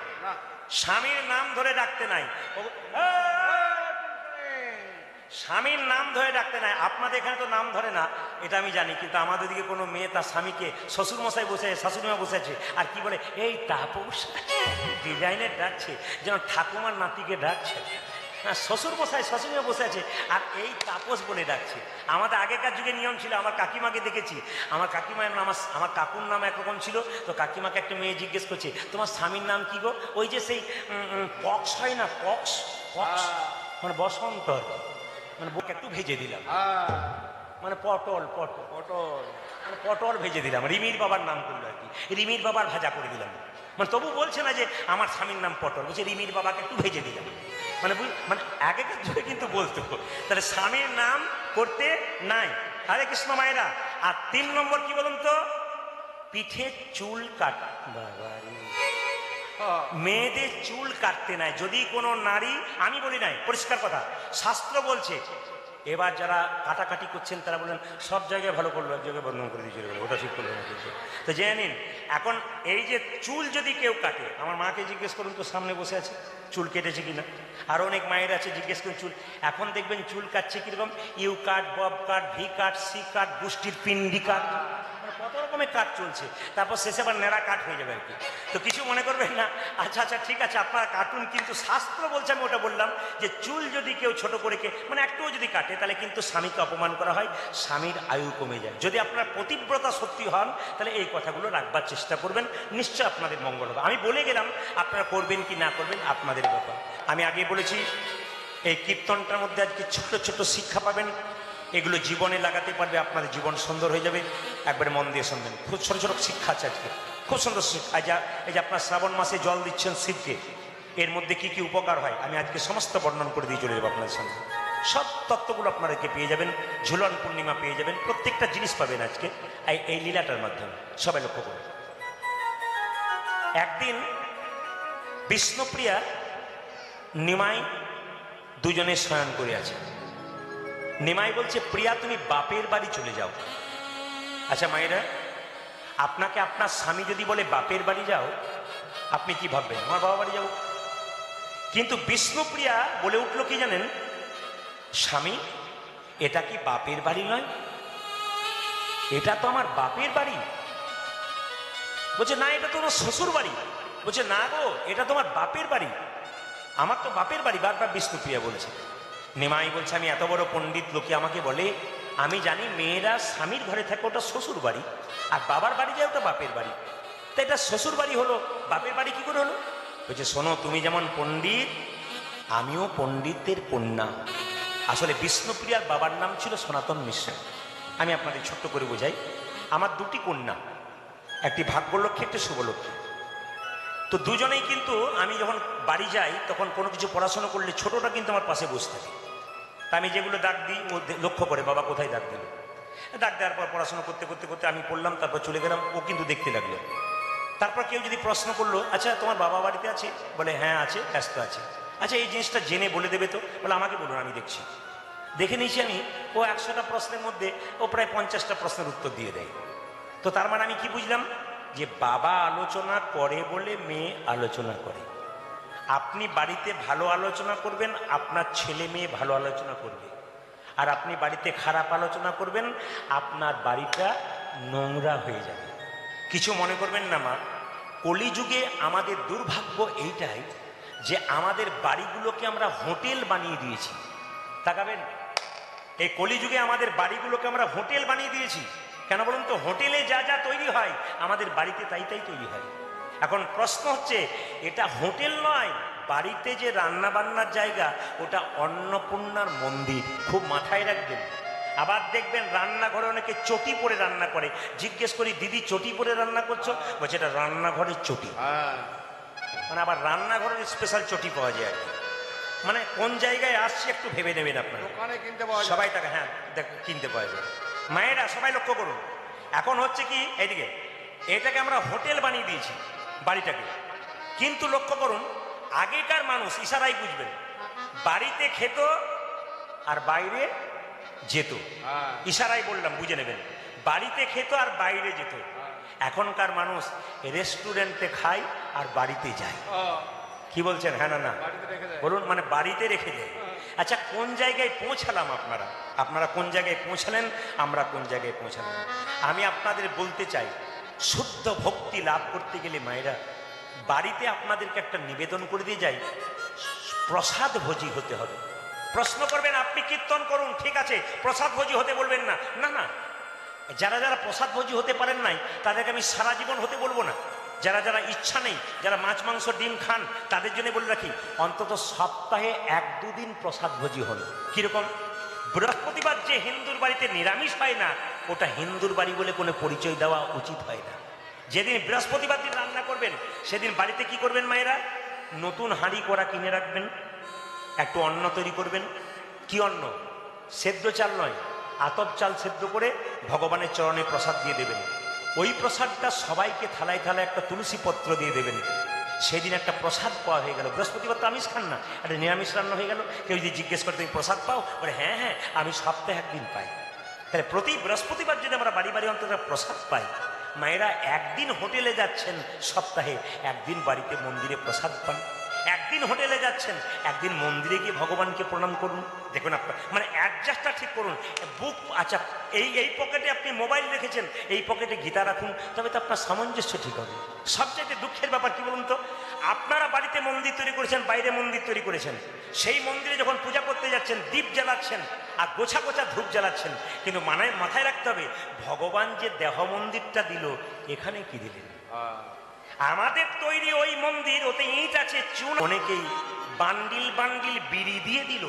স্বামীর নাম ধরে ডাকতে নাই, স্বামীর নাম ধরে ডাকতে নাই। আপনাদের এখানে তো নাম ধরে না, এটা আমি জানি, কিন্তু আমাদের দিকে কোনো মেয়ে তার স্বামীকে শ্বশুর মশাই বসে, শাশুড়িমা বসে আছে, আর কি বলে, এই তাপস, ডিজাইনের ডাকছে, যেন ঠাকুমার নাতিকে ডাকছে। শ্বশুর মশাই শ্বশুরে বসে আছে আর এই তাপস বলে ডাকছে। আমাদের আগেকার যুগে নিয়ম ছিল, আমার কাকিমাকে দেখেছি, আমার কাকিমার নাম আমার কাকুর নাম একরকম ছিল, তো কাকিমাকে একটা মেয়ে জিজ্ঞেস করছে তোমার স্বামীর নাম কি গো? ওই যে সেই পক্স হয় না, পক্স পক্স মানে বসন্ত, মানে বুক একটু ভেজে দিলাম, মানে পটল পটল পটল মানে পটল ভেজে দিলাম, রিমির বাবার নাম করলো আর কি, রিমির বাবার ভাজা করে দিলাম। মানে তবু বলছে না যে আমার স্বামীর নাম পটল, বলছে রিমির বাবাকে একটু ভেজে দিলাম। মানে মানে আগেকার যুগে কিন্তু বলতো, তাহলে স্বামীর নাম করতে নাই। হরে কৃষ্ণ মায়েরা। আর 3 নম্বর কি বলুন তো, পিঠে চুল কাট। মেয়েদের চুল কাটতে নাই যদি কোনো নারী, আমি বলি নাই, পরিষ্কার কথা, শাস্ত্র বলছে। এবার যারা কাটাকাটি করছেন তারা বলেন সব জায়গায় ভালো করলো, এক জায়গায় বন্ধন করে দিয়েছিল, ওটা ঠিক করলো না কিন্তু। তো জেনে নিন, এখন এই যে চুল যদি কেউ কাটে, আমার মাকে জিজ্ঞেস করুন তো, সামনে বসে আছে, চুল কেটেছে কিনা। আরও অনেক মায়ের আছে, জিজ্ঞেস করুন চুল। এখন দেখবেন চুল কাটছে কিরকম, U cut, bob cut, V cut, C cut, গোষ্ঠীর পিন্ডি কাট, কত রকমের কাট চলছে। তারপর শেষে আবার নেড়া কাট হয়ে যাবে আর কি। তো কিছু মনে করবেন না, আচ্ছা আচ্ছা ঠিক আছে আপনারা কাটুন, কিন্তু শাস্ত্র বলছে, আমি ওটা বললাম যে চুল যদি কেউ ছোট করে মানে একটুও যদি কাটে তাহলে কিন্তু স্বামীকে অপমান করা হয়, স্বামীর আয়ু কমে যায়। যদি আপনার পতিব্রতা সত্যি হন তাহলে এই কথাগুলো রাখবার চেষ্টা করবেন, নিশ্চয় আপনাদের মঙ্গল হবে। আমি বলে গেলাম, আপনারা করবেন কি না করবেন আপনাদের ব্যাপার। আমি আগে বলেছি এই কীর্তনটার মধ্যে আজকে ছোট ছোট শিক্ষা পাবেন, এগুলো জীবনে লাগাতে পারবে, আপনাদের জীবন সুন্দর হয়ে যাবে। একবারে মন দিয়ে শুনবেন, খুব ছোট ছোট শিক্ষা আছে আজকে, খুব সুন্দর শিক্ষা। এই যে আপনার শ্রাবণ মাসে জল দিচ্ছেন শিবকে, এর মধ্যে কি কি উপকার হয় আমি আজকে সমস্ত বর্ণন করে দিয়ে চলে যাবো আপনাদের সঙ্গে। সব তত্ত্বগুলো আপনাদেরকে পেয়ে যাবেন, ঝুলন পূর্ণিমা পেয়ে যাবেন, প্রত্যেকটা জিনিস পাবেন আজকে এই লীলাটার মাধ্যমে। সবাই লক্ষ্য করুন। একদিন বিষ্ণুপ্রিয়া নিমাই দুজনে শয়ন করে আছে। নিমাই বলছে প্রিয়া তুমি বাপের বাড়ি চলে যাও। আচ্ছা মায়েরা, আপনাকে আপনার স্বামী যদি বলে বাপের বাড়ি যাও, আপনি কি ভাববেন? আমার বাবা বাড়ি যাবো। কিন্তু বিষ্ণুপ্রিয়া বলে উঠল কি জানেন, স্বামী এটা কি বাপের বাড়ি নয়, এটা তো আমার বাপের বাড়ি। বলছে না, এটা তো আমার শ্বশুর বাড়ি। বলছে না গো, এটা তোমার বাপের বাড়ি, আমার তো বাপের বাড়ি। বারবার বিষ্ণুপ্রিয়া বলছে। নিমাই বলছে আমি এত বড় পণ্ডিত, লোকে আমাকে বলে, আমি জানি মেয়েরা স্বামীর ঘরে থাকে ওটা শ্বশুর বাড়ি, আর বাবার বাড়ি যায় ওটা বাপের বাড়ি। তো এটা শ্বশুর বাড়ি হলো, বাপের বাড়ি কি করে হলো? বলছে শোনো, তুমি যেমন পণ্ডিত, আমিও পণ্ডিতের কন্যা। আসলে বিষ্ণুপ্রিয়ার বাবার নাম ছিল সনাতন মিশ্র। আমি আপনাদের ছোট্ট করে বোঝাই, আমার 2টি কন্যা, একটি ভাগ্যলক্ষ্মী, একটি শুভলক্ষ্মী। তো দুজনেই কিন্তু আমি যখন বাড়ি যাই তখন কোনো কিছু পড়াশোনা করলে ছোটটা কিন্তু আমার পাশে বসে থাকে। তা আমি যেগুলো দাগ দিই ও লক্ষ্য করে বাবা কোথায় দাগ দিল। দাগ দেওয়ার পর পড়াশোনা করতে করতে করতে আমি পড়লাম, তারপর চলে গেলাম, ও কিন্তু দেখতে লাগলো। তারপর কেউ যদি প্রশ্ন করলো, আচ্ছা তোমার বাবা বাড়িতে আছে? বলে হ্যাঁ আছে, ব্যস্ত আছে। আচ্ছা এই জিনিসটা জেনে বলে দেবে তো? বলে আমাকে বলুন, আমি দেখছি। দেখে নিয়েছি আমি, ও 100টা প্রশ্নের মধ্যে ও প্রায় 50টা প্রশ্নের উত্তর দিয়ে দেয়। তো তার মানে আমি কি বুঝলাম, যে বাবা আলোচনা করে বলে মেয়ে আলোচনা করে। আপনি বাড়িতে ভালো আলোচনা করবেন, আপনার ছেলে মেয়ে ভালো আলোচনা করবে। আর আপনি বাড়িতে খারাপ আলোচনা করবেন, আপনার বাড়িটা নোংরা হয়ে যাবে। কিছু মনে করবেন না মা, কলিযুগে আমাদের দুর্ভাগ্য এইটাই যে আমাদের বাড়িগুলোকে আমরা হোটেল বানিয়ে দিয়েছি। তাকাবেন, এই কলিযুগে আমাদের বাড়িগুলোকে আমরা হোটেল বানিয়ে দিয়েছি। কেন বলুন তো? হোটেলে যা যা তৈরি হয় আমাদের বাড়িতে তাই তাই তৈরি হয়। এখন প্রশ্ন হচ্ছে, এটা হোটেল নয়, বাড়িতে যে রান্না বান্নার জায়গা ওটা অন্নপূর্ণার মন্দির, খুব মাথায় রাখবেন। আবার দেখবেন রান্নাঘরে অনেকে চটি পরে রান্না করে। জিজ্ঞেস করি দিদি চটি পরে রান্না করছো? বলছে এটা রান্নাঘরের চটি। মানে আবার রান্নাঘরের স্পেশাল চটি পাওয়া যায় আর কি। মানে কোন জায়গায় আসছে একটু ভেবে নেবেন আপনারা। সবাই টাকা, হ্যাঁ কিনতে পাওয়া যায়। মায়েরা সবাই লক্ষ্য করুন, এখন হচ্ছে কি, এইদিকে এটাকে আমরা হোটেল বানিয়ে দিয়েছি বাড়িটাকে। কিন্তু লক্ষ্য করুন, আগেকার মানুষ ইশারাই বুঝবেন, বাড়িতে খেত আর বাইরে যেত। ইশারাই বললাম, বুঝে নেবেন, বাড়িতে খেত আর বাইরে যেত। এখনকার মানুষ রেস্টুরেন্টে খায় আর বাড়িতে যায়। কি বলছেন? হ্যাঁ না না বলুন, মানে বাড়িতে রেখে দেয়। আচ্ছা কোন জায়গায় পৌঁছালাম আপনারা? আপনারা কোন জায়গায় পৌঁছালেন, আমরা কোন জায়গায় পৌঁছালাম? আমি আপনাদের বলতে চাই, শুদ্ধ ভক্তি লাভ করতে গেলে মায়েরা, বাড়িতে আপনাদেরকে একটা নিবেদন করে দিয়ে যাই, প্রসাদ ভোজি হতে হবে। প্রশ্ন করবেন আপনি কীর্তন করুন, ঠিক আছে, প্রসাদ ভোজি হতে বলবেন না, না না, যারা যারা প্রসাদ ভোজি হতে পারেন নাই তাদেরকে আমি সারা জীবন হতে বলবো না। যারা যারা ইচ্ছা নেই, যারা মাছ মাংস ডিম খান, তাদের জন্য বলে রাখি অন্তত সপ্তাহে 1-2 দিন প্রসাদ ভোজি হল। কিরকম? বৃহস্পতিবার যে হিন্দুর বাড়িতে নিরামিষ হয় না, ওটা হিন্দুর বাড়ি বলে কোনো পরিচয় দেওয়া উচিত হয় না। যেদিন বৃহস্পতিবার দিন রান্না করবেন সেদিন বাড়িতে কি করবেন মায়েরা? নতুন হাঁড়ি কড়া কিনে রাখবেন, একটু অন্ন তৈরি করবেন। কি অন্ন? সেদ্ধ চাল নয়, আতপ চাল সেদ্ধ করে ভগবানের চরণে প্রসাদ দিয়ে দেবেন। ওই প্রসাদটা সবাইকে থালায় থালায় একটা তুলসী পত্র দিয়ে দেবেন। সেদিন একটা প্রসাদ পাওয়া হয়ে গেল। বৃহস্পতিবার তো আমিষ খান না, একটা নিরামিষ রান্না হয়ে গেল। কেউ যদি জিজ্ঞেস করে তুমি প্রসাদ পাও, বলে হ্যাঁ হ্যাঁ আমি সপ্তাহে 1 দিন পাই। তাহলে প্রতি বৃহস্পতিবার যদি আমরা বাড়ি বাড়ি অন্তত প্রসাদ পাই, মায়েরা 1 দিন হোটেলে যাচ্ছেন সপ্তাহে, 1 দিন বাড়িতে মন্দিরে প্রসাদ পান। 1 দিন হোটেলে যাচ্ছেন, 1 দিন মন্দিরে গিয়ে ভগবানকে প্রণাম করুন। দেখুন আপনার মানে অ্যাডজাস্টটা ঠিক করুন। বুক আচ্ছা, এই পকেটে আপনি মোবাইল রেখেছেন, এই পকেটে গীতা রাখুন, তবে তো আপনার সামঞ্জস্য ঠিক হবে। সবচেয়ে দুঃখের ব্যাপার কি বলুন তো, আপনারা বাড়িতে মন্দির তৈরি করেছেন, বাইরে মন্দির তৈরি করেছেন, সেই মন্দিরে যখন পূজা করতে যাচ্ছেন দীপ জ্বালাচ্ছেন আর গোছা গোছা ধূপ জ্বালাচ্ছেন, কিন্তু মাথায় রাখতে হবে ভগবান যে দেহ মন্দিরটা দিল, এখানে কি দিলেন? আমাদের তৈরি ওই মন্দির, ওতে ইট আছে, চুন, অনেকেই বান্ডিল বান্ডিল বিড়ি দিয়ে দিল,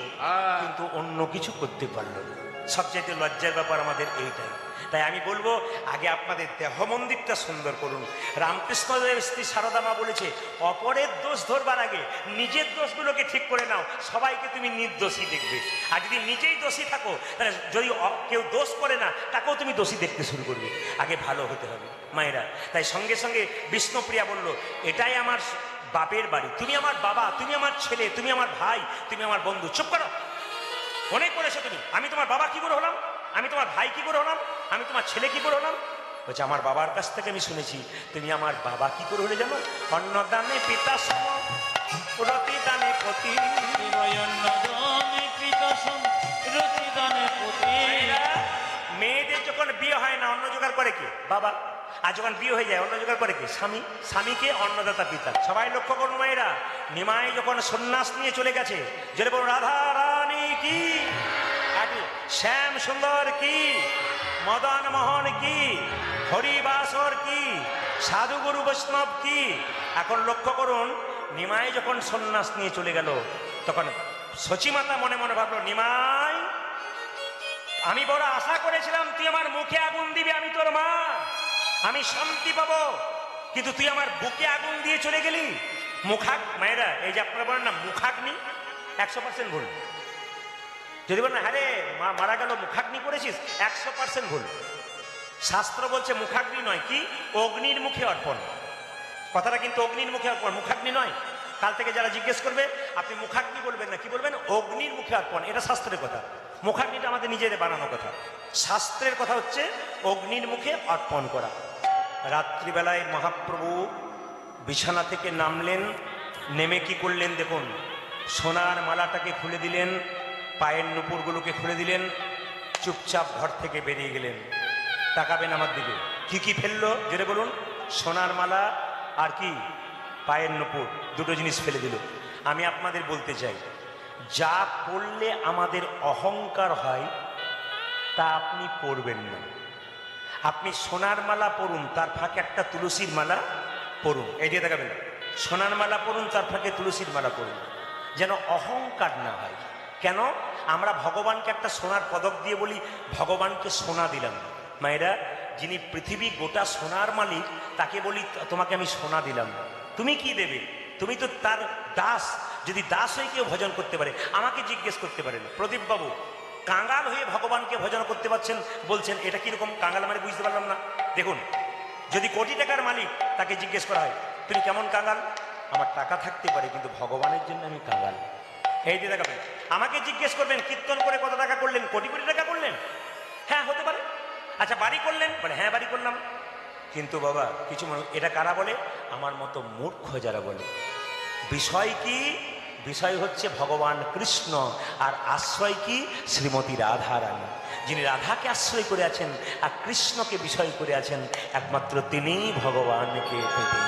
কিন্তু অন্য কিছু করতে পারলো না। সবচাইতে লজ্জার ব্যাপার আমাদের এইটাই। তাই আমি বলবো আগে আপনাদের দেহ মন্দিরটা সুন্দর করুন। রামকৃষ্ণদেব স্ত্রী সারদা মা বলেছে, অপরের দোষ ধরবার আগে নিজের দোষগুলোকে ঠিক করে নাও, সবাইকে তুমি নির্দোষী দেখবে। আর যদি নিজেই দোষী থাকো, তাহলে যদি কেউ দোষ করে না তাকেও তুমি দোষী দেখতে শুরু করবে। আগে ভালো হতে হবে মায়েরা। তাই সঙ্গে সঙ্গে বিষ্ণুপ্রিয়া বলল, এটাই আমার বাপের বাড়ি, তুমি আমার বাবা, তুমি আমার ছেলে, তুমি আমার ভাই, তুমি আমার বন্ধু। চুপ করো, অনেক করেছো তুমি। আমি তোমার বাবা কি করে হলাম? আমি তোমার ভাই কি করে হলাম? আমি তোমার ছেলে কি করে হলাম? বলছে আমার বাবার কাছ থেকে আমি শুনেছি তুমি আমার বাবা কি করে হলে জানো? অন্নদানে পিতা সম, রতিদানে পতি। মেয়েদের যখন বিয়ে হয় না, অন্ন জোগাড় করে কে? বাবা। আর যখন বিয়ে হয়ে যায়, অন্ন জোগাড় করে কে? স্বামী। স্বামীকে অন্নদাতা পিতা। সবাই লক্ষ্য করুন মায়েরা, নিমাই যখন সন্ন্যাস নিয়ে চলে গেছে, যেটা বলুন রাধা রানী কি, শ্যাম সুন্দর কি, মদন মোহন কি, হরিবাসর কি, সাধুগুরু বৈষ্ণব কি। এখন লক্ষ্য করুন, নিমাই যখন সন্ন্যাস নিয়ে চলে গেল, তখন সচিমাতা মনে মনে ভাবলো, নিমাই আমি বড় আশা করেছিলাম তুই আমার মুখে আগুন দিবি, আমি তোর মা, আমি শান্তি পাবো, কিন্তু তুই আমার বুকে আগুন দিয়ে চলে গেলি। মায়েরা এই যে আপনারা বলেন না মুখাগ্নি, 100% ভুল। যদি বলেন হ্যাঁ রে মা মারা গেল মুখাগ্নি করেছিস, 100% ভুল। শাস্ত্র বলছে মুখাগ্নি নয়, কি? অগ্নির মুখে অর্পণ। কথাটা কিন্তু অগ্নির মুখে অর্পণ, মুখাগ্নি নয়। কাল থেকে যারা জিজ্ঞেস করবে আপনি মুখাগ্নি বলবেন না, কি বলবেন? অগ্নির মুখে অর্পণ। এটা শাস্ত্রের কথা, মুখাগ্নিটা আমাদের নিজেদের বানানো কথা। শাস্ত্রের কথা হচ্ছে অগ্নির মুখে অর্পণ করা। রাত্রিবেলায় মহাপ্রভু বিছানা থেকে নামলেন, নেমে কি করলেন দেখুন, সোনার মালাটাকে খুলে দিলেন, পায়ের নুপুরগুলোকে খুলে দিলেন, চুপচাপ ঘর থেকে বেরিয়ে গেলেন। তাকাবেন আমার দিকে, কি কি ফেললো যেটা বলুন? সোনার মালা আর কি পায়ের নুপুর, দুটো জিনিস ফেলে দিল। আমি আপনাদের বলতে চাই, যা করলে আমাদের অহংকার হয় তা আপনি পরবেন না। আপনি সোনার মালা পরুন, তার ফাঁকে একটা তুলসীর মালা পরুন। এই দিয়ে দেখাবেন, সোনার মালা পরুন, তার ফাঁকে তুলসীর মালা পরুন, যেন অহংকার না হয়। কেন? আমরা ভগবানকে একটা সোনার পদক দিয়ে বলি ভগবানকে সোনা দিলাম। মায়েরা, যিনি পৃথিবী গোটা সোনার মালিক, তাকে বলি তোমাকে আমি সোনা দিলাম। তুমি কি দেবে? তুমি তো তার দাস। যদি দাস হয়ে কেউ ভজন করতে পারে, আমাকে জিজ্ঞেস করতে পারেন প্রদীপ বাবু, কাঙ্গাল হয়ে ভগবানকে ভজন করতে পারছেন, বলছেন এটা কিরকম? কাঙ্গাল মানে বুঝতে পারলাম না। দেখুন, যদি কোটি টাকার মালিক, তাকে জিজ্ঞেস করা হয় তুমি কেমন কাঙ্গাল? আমার টাকা থাকতে পারে, কিন্তু ভগবানের জন্য আমি কাঙ্গাল। এই দিয়ে দেখাবেন। আমাকে জিজ্ঞেস করবেন কীর্তন করে কত টাকা করলেন? কোটি কোটি টাকা করলেন? হ্যাঁ হতে পারে। আচ্ছা বাড়ি করলেন? বলে হ্যাঁ বাড়ি করলাম। কিন্তু বাবা কিছু এটা কারা বলে? আমার মতো মূর্খ যারা বলে। বিষয় কি? বিষয় হচ্ছে ভগবান কৃষ্ণ, আর আশ্রয় কি? শ্রীমতী রাধা রানী। যিনি রাধাকে আশ্রয় করে আছেন আর কৃষ্ণকে বিষয় করে আছেন, একমাত্র তিনিই ভগবানকে পেতে।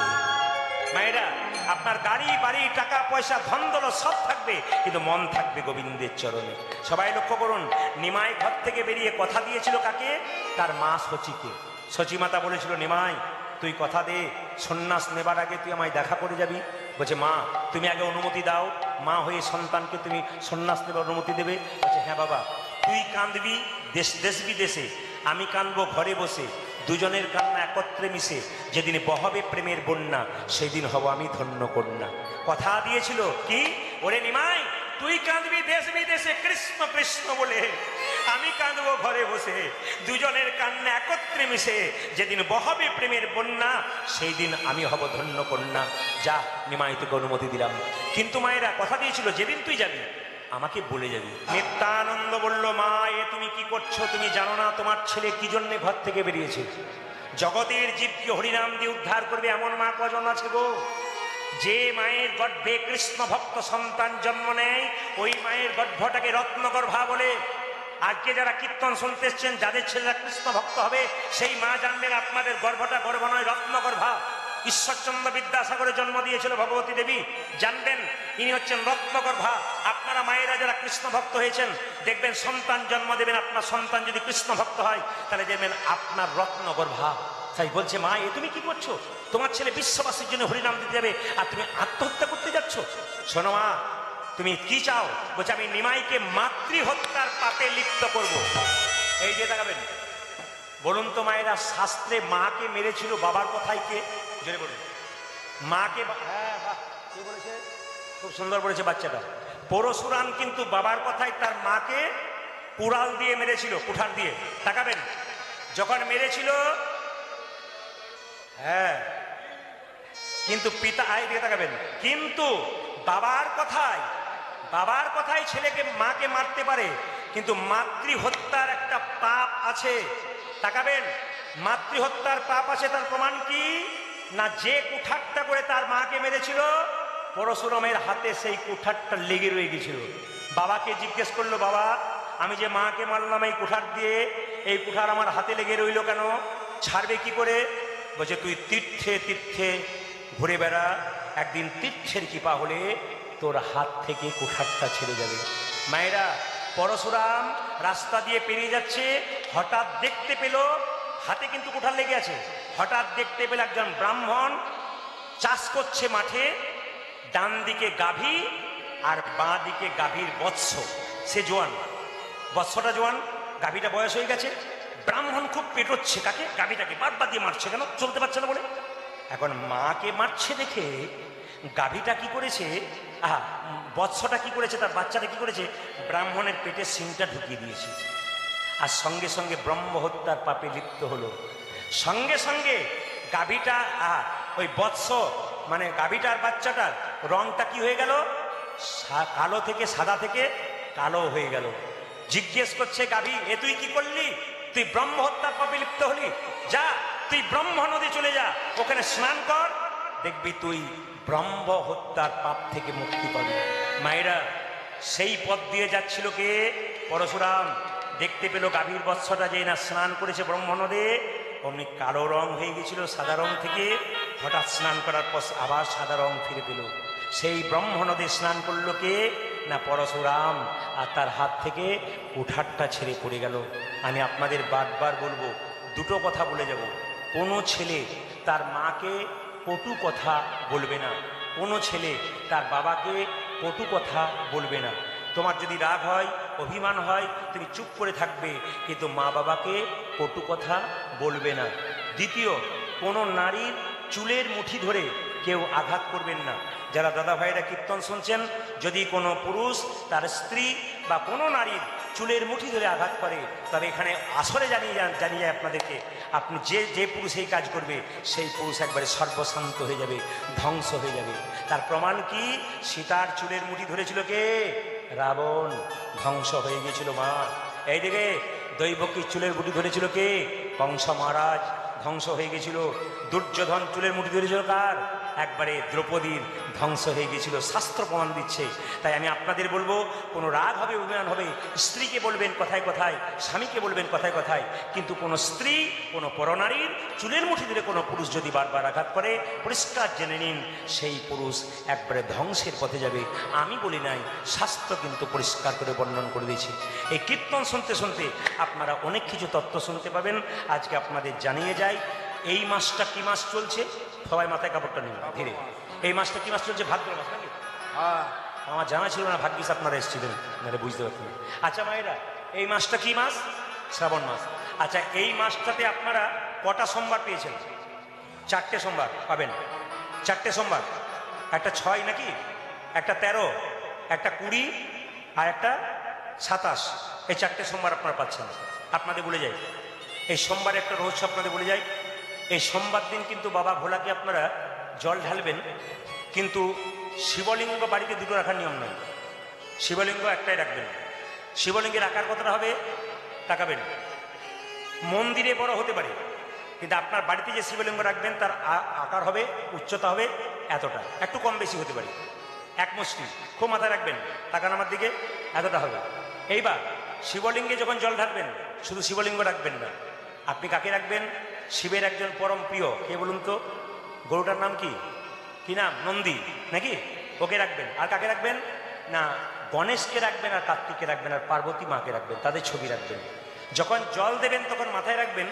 মায়েরা, আপনার গাড়ি বাড়ি টাকা পয়সা ধন দৌলত সব থাকবে, কিন্তু মন থাকবে গোবিন্দের চরণে। সবাই লক্ষ্য করুন, নিমাই ঘর থেকে বেরিয়ে কথা দিয়েছিল কাকে? তার মা সচিকে। সচিমাতা বলেছিল, নিমাই তুই কথা দে, সন্ন্যাস নেবার আগে তুই আমায় দেখা করে যাবি। বলছে, মা তুমি আগে অনুমতি দাও, মা হয়ে সন্তানকে তুমি সন্ন্যাস নেবার অনুমতি দেবে? বলছে, হ্যাঁ বাবা, তুই কাঁদবি দেশ বিদেশে, আমি কাঁদবো ঘরে বসে, দুজনের কান্না একত্রে মিশে যেদিন বহাবে প্রেমের বন্যা, সেদিন হব আমি ধন্য কন্যা। কথা দিয়েছিল কি? ওরে নিমাই, তুই কাঁদবি দেশ বিদেশে কৃষ্ণ কৃষ্ণ বলে, আমি কাঁদবো ঘরে বসে, দুজনের কান্না একত্রে মিশে যেদিন বহাবে প্রেমের বন্যা, সেই দিন আমি হব ধন্য কন্যা। যা নিমাই, তোকে অনুমতি দিলাম। কিন্তু মায়েরা কথা দিয়েছিল, যেদিন তুই যাবি আমাকে বলে যাবি। নিত্যানন্দ বলল, মা এ তুমি কি করছো? তুমি জানো না তোমার ছেলে কি জন্যে ঘর থেকে বেরিয়েছে? জগতের জীবকে হরিনাম দিয়ে উদ্ধার করবে এমন মা কজন আছে গো? যে মায়ের গর্ভে কৃষ্ণ ভক্ত সন্তান জন্ম নেয়, ওই মায়ের গর্ভটাকে রত্নগর্ভা বলে। আজকে যারা কীর্তন শুনতে এসছেন, যাদের ছেলেরা কৃষ্ণ ভক্ত হবে, সেই মা জানবেন আপনাদের গর্ভটা গর্ভ নয়, রত্নগর্ভা। ঈশ্বরচন্দ্র বিদ্যাসাগরের জন্ম দিয়েছিল ভগবতী দেবী, জানবেন ইনি হচ্ছেন রত্নগর্ভা। আপনারা মায়েরা যারা কৃষ্ণ ভক্ত হয়েছেন, দেখবেন সন্তান জন্ম দেবেন, আপনার সন্তান যদি কৃষ্ণ ভক্ত হয় তাহলে দেখবেন আপনার রত্নগর্ভা। তাই বলছে, মা এ তুমি কি করছো? তোমার ছেলে বিশ্ববাসীর জন্য হরিনাম দিতে যাবে, আর তুমি আত্মহত্যা করতে যাচ্ছ। শোনো মা, তুমি কি চাও? বলছে, আমি নিমাইকে মাতৃহত্যার পাপে লিপ্ত করব। এই যে তাকাবেন, বলুন তো মায়েরা, শাস্ত্রে মাকে মেরেছিল বাবার কথাই কে? জোরে বলুন। মাকে, হ্যাঁ বাহ, কে বলেছে? খুব সুন্দর বলেছে বাচ্চাটা। পরশুরাম কিন্তু বাবার কথায় তার মাকে কুড়াল দিয়ে মেরেছিল, কুঠার দিয়ে। তাকাবেন, যখন মেরেছিল, হ্যাঁ, কিন্তু পিতা, আয় দিয়ে তাকাবেন, কিন্তু বাবার কথায় ছেলেকে মাকে মারতে পারে, কিন্তু মাতৃহত্যার একটা পাপ আছে। তাকাবেন, মাতৃহত্যার পাপ আছে। তার প্রমাণ কি? না, যে কুঠারটা করে তার মাকে মেরেছিল, পরশুরামের হাতে সেই কুঠারটা লেগে রয়ে গেছিল। বাবাকে জিজ্ঞেস করলো, বাবা আমি যে মাকে মারলাম এই কুঠার দিয়ে, এই কুঠার আমার হাতে লেগে রইল কেন? ছাড়বে কি করে? বলছে, তুই তীর্থে তীর্থে ঘুরে বেড়া, একদিন তীর্থের কৃপা হলে তোর হাত থেকে কুঠারটা ছেড়ে যাবে। মায়েরা, পরশুরাম রাস্তা দিয়ে পেরিয়ে যাচ্ছে, হঠাৎ দেখতে পেল হাতে কিন্তু কুঠার লেগে আছে। হঠাৎ দেখতে পেল একজন ব্রাহ্মণ চাষ করছে মাঠে, ডান দিকে গাভী আর বাঁ দিকে গাভীর বৎস। সে জোয়ান, বৎসটা জোয়ান, গাভীটা বয়স হয়ে গেছে। ব্রাহ্মণ খুব পেটোচ্ছে কাকে? গাভীটাকে। বারবার দিয়ে মারছে, কেন? চলতে পারছে না বলে। এখন মাকে মারছে দেখে গাভীটা কি করেছে, বৎসটা কি করেছে, তার বাচ্চাটা কি করেছে, ব্রাহ্মণের পেটে সিংটা ঢুকিয়ে দিয়েছে। আর সঙ্গে সঙ্গে ব্রহ্ম হত্যার পাপে লিপ্ত হলো। সঙ্গে সঙ্গে গাভীটা, ওই বৎস মানে গাভীটার বাচ্চাটার রংটা কি হয়ে গেল? কালো থেকে সাদা থেকে কালো হয়ে গেল। জিজ্ঞেস করছে গাভী, এ তুই কি করলি? তুই ব্রহ্ম হত্যার পাপে লিপ্ত হলি। যা, তুই ব্রহ্ম নদী চলে যা, ওখানে স্নান কর, দেখবি তুই ব্রহ্ম হত্যার পাপ থেকে মুক্তি পাবি। মায়েরা, সেই পথ দিয়ে যাচ্ছিল কে? পরশুরাম। দেখতে পেল গাভীর বৎসটা যে না স্নান করেছে ব্রহ্ম নদে, অমনি কালো রং হয়ে গেছিল সাদা রং থেকে। হঠাৎ স্নান করার পর আবার সাদা রং ফিরে পেল। সেই ব্রহ্ম নদে স্নান করলো কে? না পরশুরাম। আর তার হাত থেকে কুঠারটা ছেড়ে পড়ে গেল। আমি আপনাদের বারবার বলবো, দুটো কথা বলে যাব। কোনো ছেলে তার মাকে কটু কথা বলবে না, কোনো ছেলে তার বাবাকে কটু কথা বলবে না। তোমার যদি রাগ হয়, অভিমান হয়, তুমি চুপ করে থাকবে, কিন্তু মা বাবাকে কটু কথা বলবে না। দ্বিতীয়, কোনো নারীর চুলের মুঠি ধরে কেউ আঘাত করবেন না। যারা দাদা ভাইরা কীর্তন শুনছেন, যদি কোনো পুরুষ তার স্ত্রী বা কোনো নারীর চুলের মুঠি ধরে আঘাত করে, তবে এখানে আসলে জানিয়ে যায় আপনাদেরকে, আপনি যে পুরুষ এই কাজ করবে, সেই পুরুষ একবারে সর্বশান্ত হয়ে যাবে, ধ্বংস হয়ে যাবে। তার প্রমাণ কি? সীতার চুলের মুঠি ধরেছিল কে? রাবণ। ধ্বংস হয়ে গেছিল মা। এইদিকে দৈবকীর চুলের মুঠি ধরেছিল কে? কংস মহারাজ। ধ্বংস হয়ে গেছিল। দুর্যোধন চুলের মুঠি ধরেছিল কার? একবারে দ্রৌপদীর ধ্বংস হয়ে গিয়েছিল, শাস্ত্র প্রমাণ দিচ্ছে। তাই আমি আপনাদের বলবো, কোনো রাগ হবে, অভিমান হবে, স্ত্রীকে বলবেন কথায় কথায়, স্বামীকে বলবেন কথায় কথায়, কিন্তু কোনো স্ত্রী, কোনো পরনারীর চুলের মুঠি ধরে কোনো পুরুষ যদি বারবার আঘাত করে, পরিষ্কার জেনে নিন সেই পুরুষ একবারে ধ্বংসের পথে যাবে। আমি বলি নাই, শাস্ত্র কিন্তু পরিষ্কার করে বর্ণন করে দিয়েছে। এই কীর্তন শুনতে শুনতে আপনারা অনেক কিছু তত্ত্ব শুনতে পাবেন। আজকে আপনাদের জানিয়ে যাই, এই মাসটা কি মাস চলছে? সবাই মাথায় কাপড়টা নিন ধীরে। এই মাসটা কি মাস চলছে? ভাদ্র মাস নাকি? আমার জানা ছিল না, ভাগ্যিস আপনারা এসেছিলেন, মানে বুঝতে পারতেন। আচ্ছা মায়েরা, এই মাসটা কি মাস? শ্রাবণ মাস। আচ্ছা, এই মাসটাতে আপনারা কটা সোমবার পেয়েছেন? 4টে সোমবার পাবেন। 4টে সোমবার, একটা 6 নাকি, একটা 13, একটা 20 আর একটা 27। এই 4টে সোমবার আপনারা পাচ্ছেন। আপনাদের বলে যাই, এই সোমবার একটা রহস্য আপনাদের বলে যাই। এই সোমবার দিন কিন্তু বাবা ভোলাকে আপনারা জল ঢালবেন, কিন্তু শিবলিঙ্গ বাড়িতে দুটো রাখার নিয়ম নয়। শিবলিঙ্গ একটাই রাখবেন। শিবলিঙ্গের আকার কতটা হবে তাকাবেন। মন্দিরে বড় হতে পারে, কিন্তু আপনার বাড়িতে যে শিবলিঙ্গ রাখবেন তার আকার হবে, উচ্চতা হবে এতটা, একটু কম বেশি হতে পারে, এক মুষ্টি। খুব মাথায় রাখবেন, তাকান আমার দিকে, এতটা হবে। এইবার শিবলিঙ্গে যখন জল ঢালবেন, শুধু শিবলিঙ্গ রাখবেন না, আপনি কাকে রাখবেন? শিবের একজন পরম প্রিয়, কে বলুন তো? গরুটার নাম কি? কি নাম? নন্দী নাকি? ওকে রাখবেন। আর কাকে রাখবেন? না, গণেশকে রাখবেন, আর কার্তিককে রাখবেন, আর পার্বতী মাকে রাখবেন, তাদের ছবি রাখবেন। যখন জল দেবেন তখন মাথায় রাখবেন,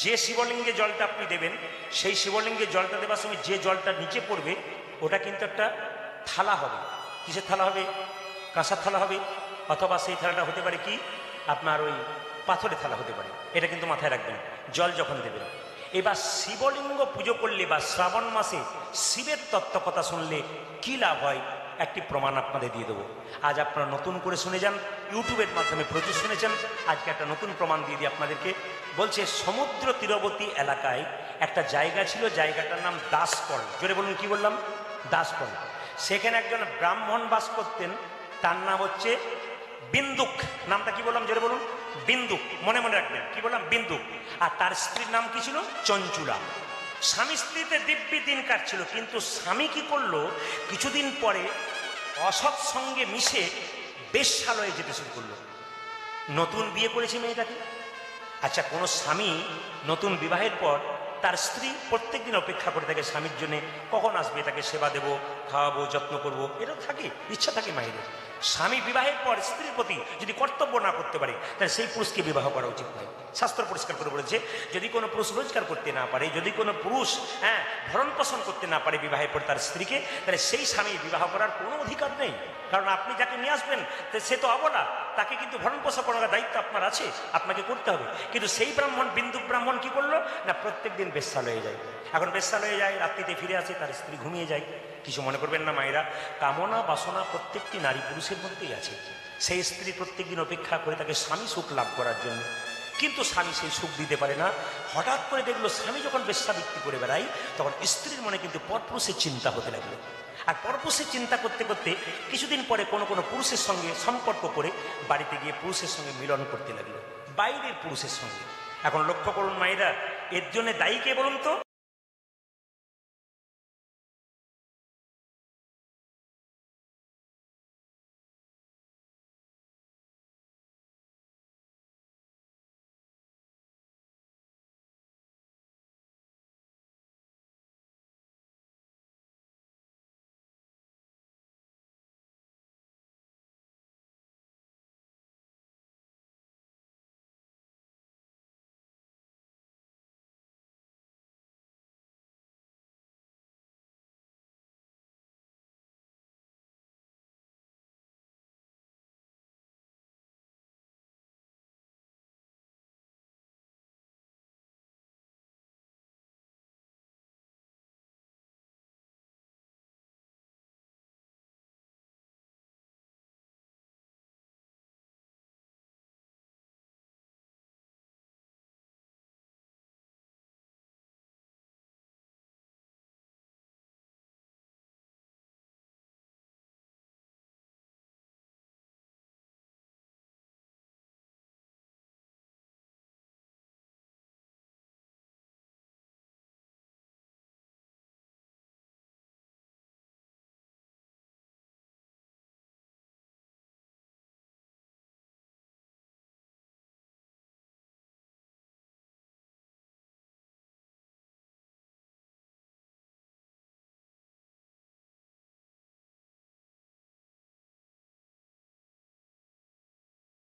যে শিবলিঙ্গে জলটা আপনি দেবেন, সেই শিবলিঙ্গে জলটা দেওয়ার সময় যে জলটা নিচে পড়বে ওটা কিন্তু একটা থালা হবে। কিসের থালা হবে? কাঁসার থালা হবে, অথবা সেই থালাটা হতে পারে কি আপনার ওই পাথরের থালা হতে পারে। এটা কিন্তু মাথায় রাখবেন জল যখন দেবেন। এবার শিবলিঙ্গ পুজো করলে বা শ্রাবণ মাসে শিবের তত্ত্ব কথা শুনলে কি লাভ হয়, একটি প্রমাণ আপনাদের দিয়ে দেবো। আজ আপনারা নতুন করে শুনে যান, ইউটিউবের মাধ্যমে প্রচুর শুনেছেন, আজকে একটা নতুন প্রমাণ দিয়ে দিই আপনাদেরকে। বলছে সমুদ্র তীরবর্তী এলাকায় একটা জায়গা ছিল, জায়গাটার নাম দাসকল। জোরে বলুন, কি বললাম? দাসকল। সেখানে একজন ব্রাহ্মণ বাস করতেন, তার নাম হচ্ছে বিন্দুক। নামটা কি বললাম? জোরে বলুন, বিন্দুক। মনে মনে রাখবেন, কি বললাম? বিন্দুক। আর তার স্ত্রীর নাম কি ছিল? চঞ্চুলা। স্বামী স্ত্রীতে দিব্যি দিন কাটছিল, কিন্তু স্বামী কি করলো, কিছুদিন পরে অসৎ সঙ্গে মিশে বেশ্যালয়ে যেতে শুরু করলো। নতুন বিয়ে করেছে মেয়েটাকে। আচ্ছা, কোনো স্বামী নতুন বিবাহের পর তার স্ত্রী প্রত্যেকদিন অপেক্ষা করে থাকে স্বামীর জন্য, কখন আসবে, তাকে সেবা দেব, খাওয়াবো, যত্ন করবো, এটা থাকে, ইচ্ছা থাকে মায়েদের। স্বামী বিবাহের পর স্ত্রীর প্রতি যদি কর্তব্য না করতে পারে, তাহলে সেই পুরুষকে বিবাহ করা উচিত নয়। শাস্ত্র পরিষ্কার করে বলেছে, যদি কোনো পুরুষ রোজগার করতে না পারে, যদি কোনো পুরুষ ভরণ পোষণ করতে না পারে বিবাহের পর তার স্ত্রীকে, তাহলে সেই স্বামী বিবাহ করার কোনো অধিকার নেই। কারণ আপনি যাকে নিয়ে আসবেন সে তো অবলা, তাকে কিন্তু ভরণ পোষণ করার দায়িত্ব আপনার আছে, আপনাকে করতে হবে। কিন্তু সেই ব্রাহ্মণ, বিন্দুক ব্রাহ্মণ কি করলো না, প্রত্যেক দিন বেশ্যালয়ে যায়। এখন বেশ্যালয়ে যায়, রাত্রিতে ফিরে আসে, তার স্ত্রী ঘুমিয়ে যায়। কিছু মনে করবেন না মায়েরা, কামনা বাসনা প্রত্যেকটি নারী পুরুষের মধ্যেই আছে। সেই স্ত্রী প্রত্যেকদিন অপেক্ষা করে তাকে স্বামী সুখ লাভ করার জন্য, কিন্তু স্বামী সেই সুখ দিতে পারে না। হঠাৎ করে দেখলো স্বামী যখন বেশ্যাবৃত্তি করে বেড়ায়, তখন স্ত্রীর মনে কিন্তু পরপুরুষের চিন্তা হতে লাগলো। আর পরপুরুষের চিন্তা করতে করতে কিছুদিন পরে কোনো কোনো পুরুষের সঙ্গে সম্পর্ক করে বাড়িতে গিয়ে পুরুষের সঙ্গে মিলন করতে লাগলো, বাইরের পুরুষের সঙ্গে। এখন লক্ষ্য করুন মায়েরা, এর জন্য দায়ী কে বলুন তো?